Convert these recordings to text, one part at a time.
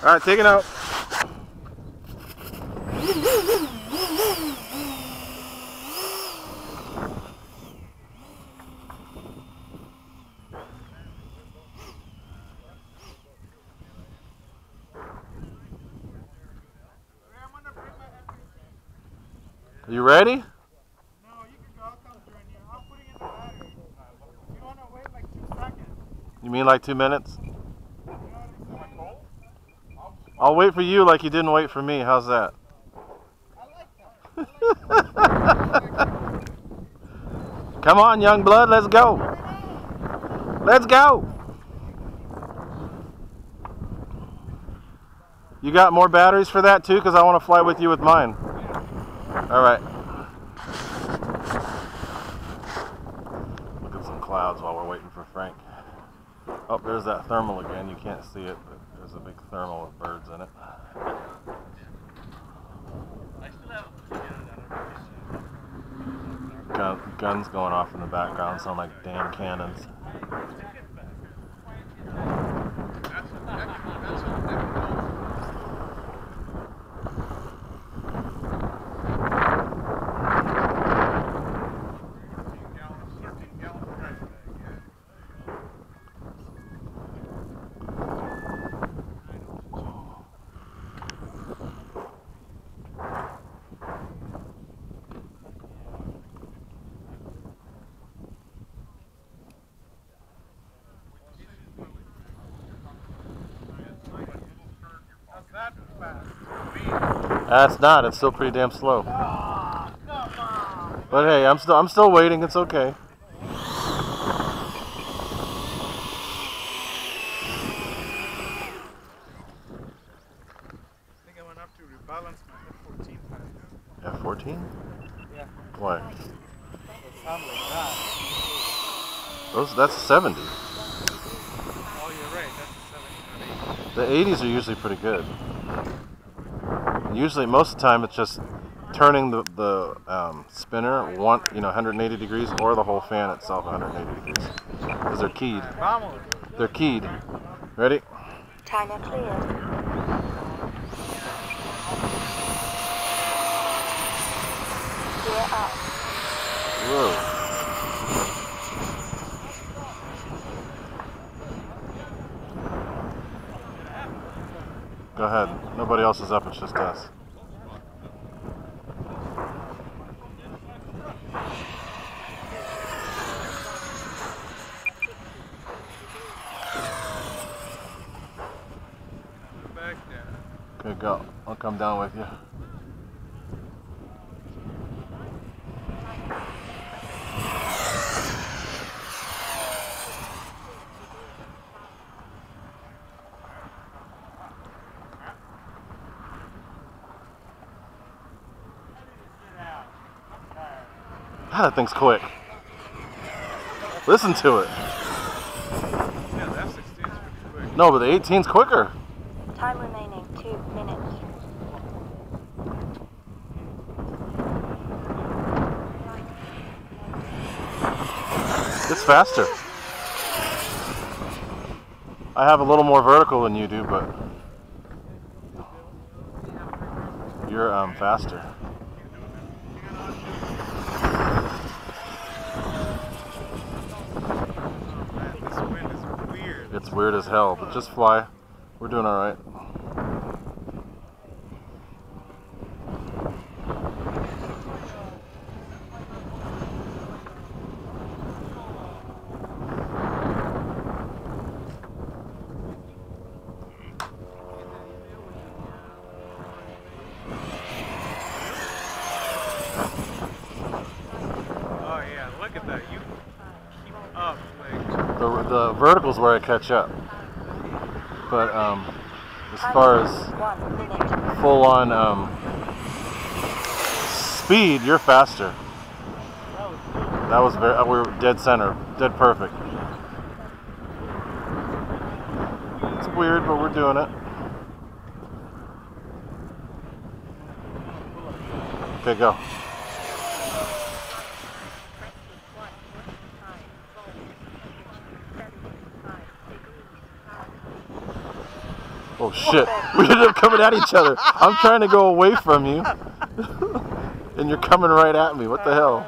All right, take it out. Are you ready? No, you can go. I'll come join you. I'm putting in the battery. You want to wait like 2 seconds? You mean like 2 minutes? I'll wait for you like you didn't wait for me. How's that? I like that. Come on, young blood, let's go. Let's go. You got more batteries for that too? Because I want to fly with you with mine. All right. Look at some clouds while we're waiting for Frank. Oh, there's that thermal again. You can't see it, but there's a big thermal with birds in it. Guns going off in the background sound like damn cannons. That's not. It's still pretty damn slow. Oh, come on. But hey, I'm still waiting. It's okay. I think I went up to rebalance my F-14. F-14? Yeah. Why? It sounds like that. That's a 70. Oh, you're right. That's a 70, not 80. The 80s are usually pretty good. Usually, most of the time, it's just turning the spinner 180 degrees, or the whole fan itself 180 degrees, because they're keyed. Vamos. They're keyed. Ready? China clear. Gear up. Whoa. Go ahead. Nobody else is up. It's just us. Back there. Okay, go. I'll come down with you. God, that thing's quick. Listen to it. Yeah, the F-16 is pretty quick. No, but the 18's quicker. Time remaining 2 minutes. It's faster. I have a little more vertical than you do, but you're faster. This wind is weird. It's weird as hell, but just fly. We're doing all right. Oh yeah, look at that. You keep up, like. The vertical's where I catch up, but as far as 1 minute. full on speed, you're faster. That was very. We were dead center, dead perfect. It's weird, but we're doing it. Okay, go. Oh shit, we ended up coming at each other. I'm trying to go away from you. And you're coming right at me. What the hell?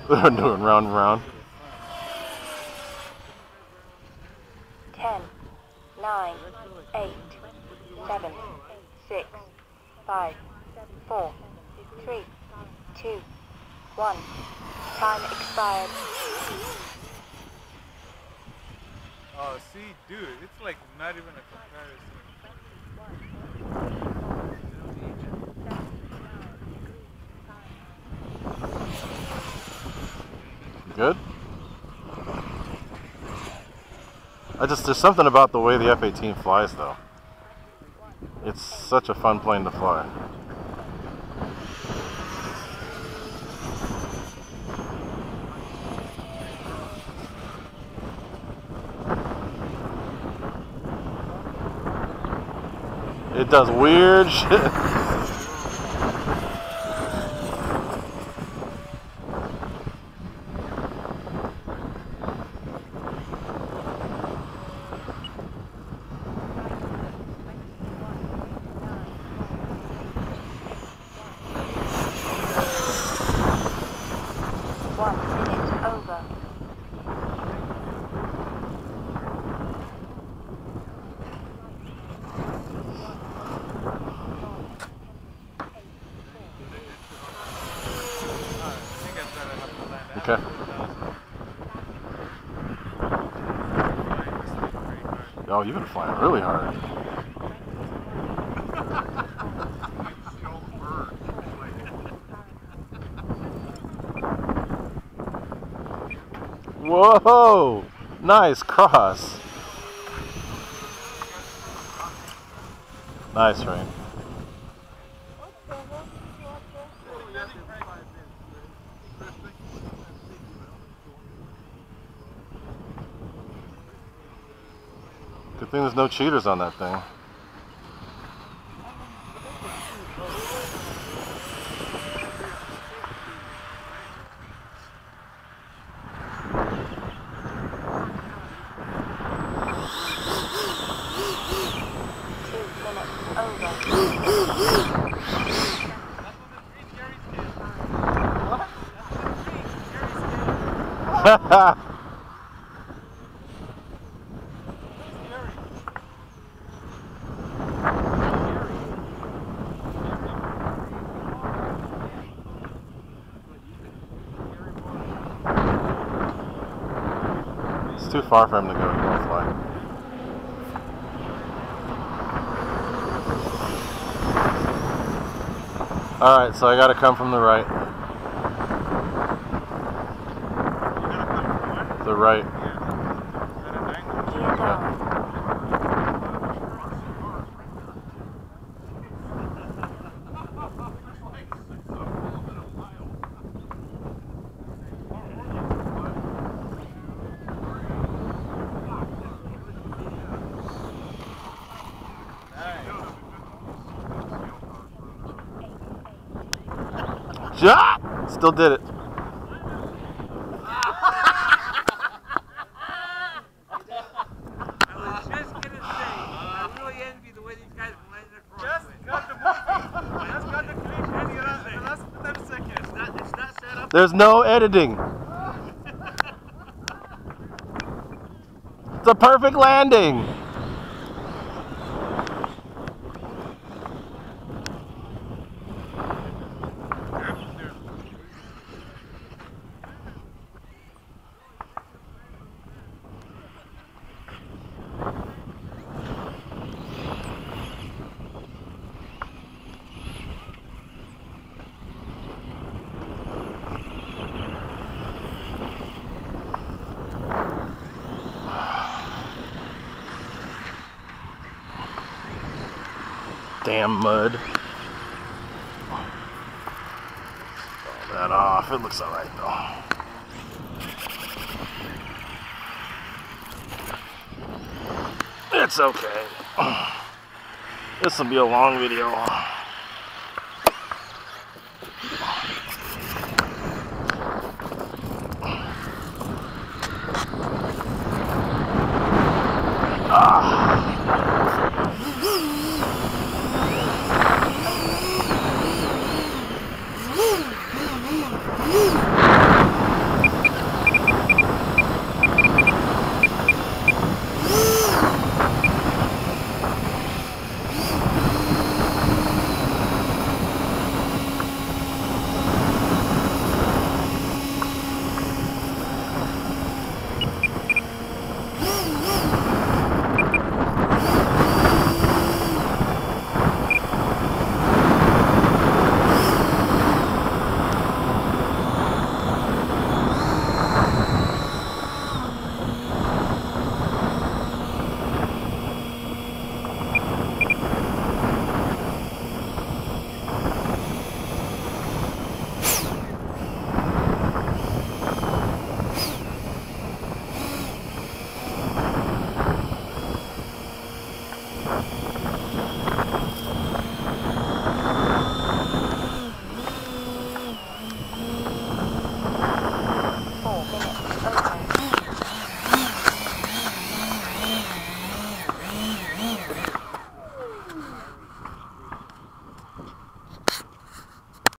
They're doing round and round. 10, 9, 8, 7, 6, 5, 4, 3, 2, 1. Time expired. Oh, see, dude, it's like not even a comparison. Good? There's something about the way the F-18 flies though. It's such a fun plane to fly. It does weird shit. Okay. Oh, you've been flying really hard. Whoa! Nice cross. Nice, Rain. Good thing there's no cheaters on that thing. Ha It's too far for him to go. He won't fly. Alright, so I gotta come from the right. The right. Yeah. Yeah! Still did it. There's no editing. It's a perfect landing. Damn mud. All that off. It looks alright though. It's okay. This will be a long video.